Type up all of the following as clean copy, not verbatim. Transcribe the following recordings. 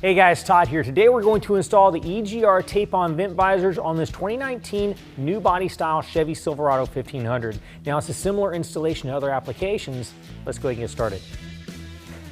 Hey guys, Todd here. Today we're going to install the EGR tape-on vent visors on this 2019 new body style Chevy Silverado 1500. Now it's a similar installation to other applications. Let's go ahead and get started.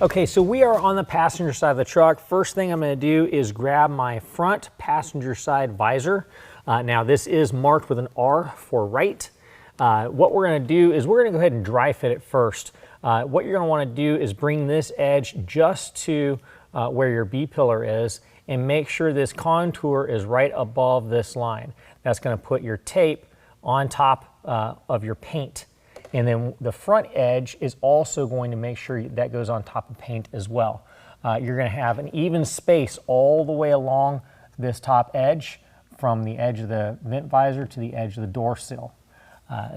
Okay, so we are on the passenger side of the truck. First thing I'm going to do is grab my front passenger side visor. Now this is marked with an R for right. What we're going to do is we're going to go ahead and dry fit it first. What you're going to want to do is bring this edge just to where your B-pillar is and make sure this contour is right above this line. That's going to put your tape on top of your paint. And then the front edge is also going to make sure that goes on top of paint as well. You're going to have an even space all the way along this top edge from the edge of the vent visor to the edge of the door sill.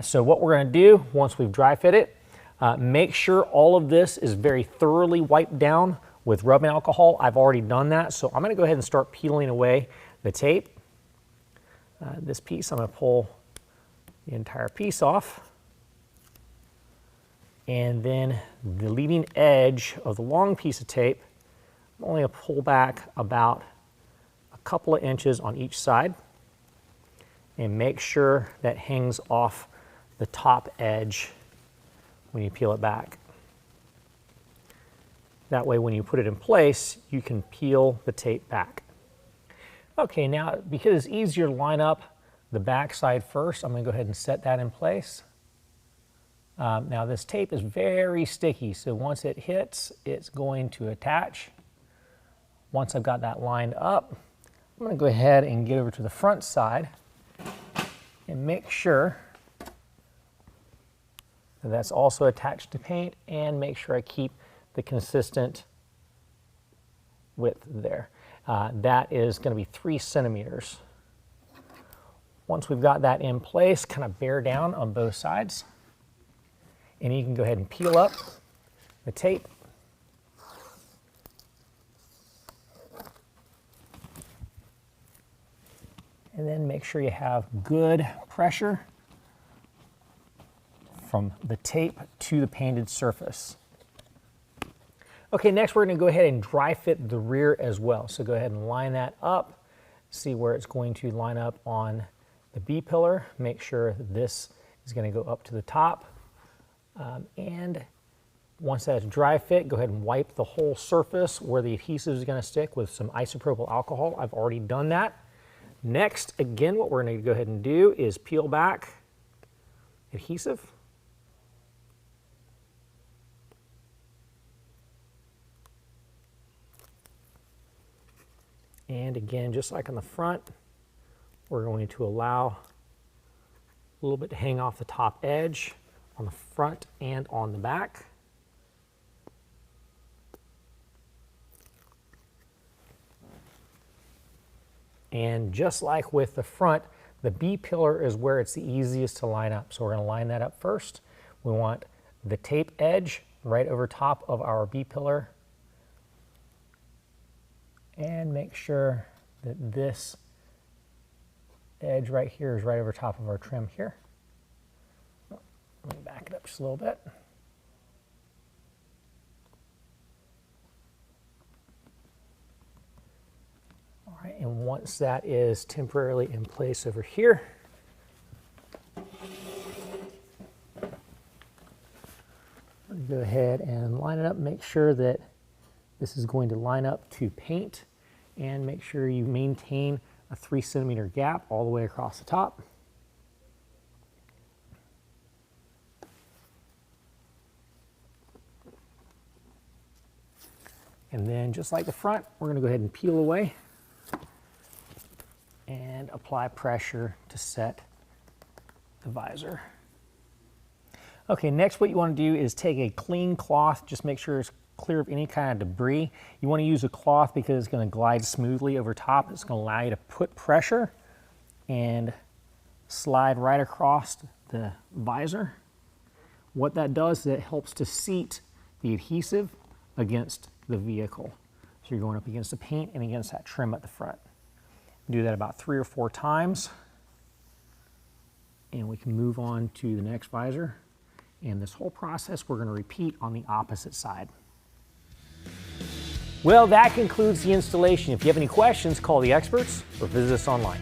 So what we're going to do once we've dry fit it, make sure all of this is very thoroughly wiped down with rubbing alcohol. I've already done that, so I'm going to go ahead and start peeling away the tape. This piece, I'm going to pull the entire piece off. And then the leading edge of the long piece of tape, I'm only going to pull back about a couple of inches on each side and make sure that hangs off the top edge when you peel it back. That way when you put it in place, you can peel the tape back. Okay, now because it's easier to line up the back side first, I'm going to go ahead and set that in place. Now this tape is very sticky, so once it hits, it's going to attach. Once I've got that lined up, I'm going to go ahead and get over to the front side and make sure that that's also attached to paint, and make sure I keep the consistent width there. That is going to be 3 centimeters. Once we've got that in place, kind of bear down on both sides, and you can go ahead and peel up the tape. And then make sure you have good pressure from the tape to the painted surface. Okay, next we're going to go ahead and dry fit the rear as well. So go ahead and line that up, see where it's going to line up on the B-pillar. Make sure that this is going to go up to the top. And once that's dry fit, go ahead and wipe the whole surface where the adhesive is going to stick with some isopropyl alcohol. I've already done that. Next, again, what we're going to go ahead and do is peel back adhesive. And again, just like on the front, we're going to allow a little bit to hang off the top edge on the front and on the back. And just like with the front, the B-pillar is where it's the easiest to line up. So we're going to line that up first. We want the tape edge right over top of our B-pillar. And make sure that this edge right here is right over top of our trim here. Let me back it up just a little bit. All right, and once that is temporarily in place over here, go ahead and line it up. Make sure that this is going to line up to paint, and make sure you maintain a 3 centimeter gap all the way across the top. And then just like the front, we're going to go ahead and peel away and apply pressure to set the visor. Okay, next what you want to do is take a clean cloth, just make sure it's clear of any kind of debris. You want to use a cloth because it's going to glide smoothly over top. It's going to allow you to put pressure and slide right across the visor. What that does is it helps to seat the adhesive against the vehicle. So you're going up against the paint and against that trim at the front. Do that about 3 or 4 times, and we can move on to the next visor. And this whole process we're going to repeat on the opposite side. Well, that concludes the installation. If you have any questions, call the experts or visit us online.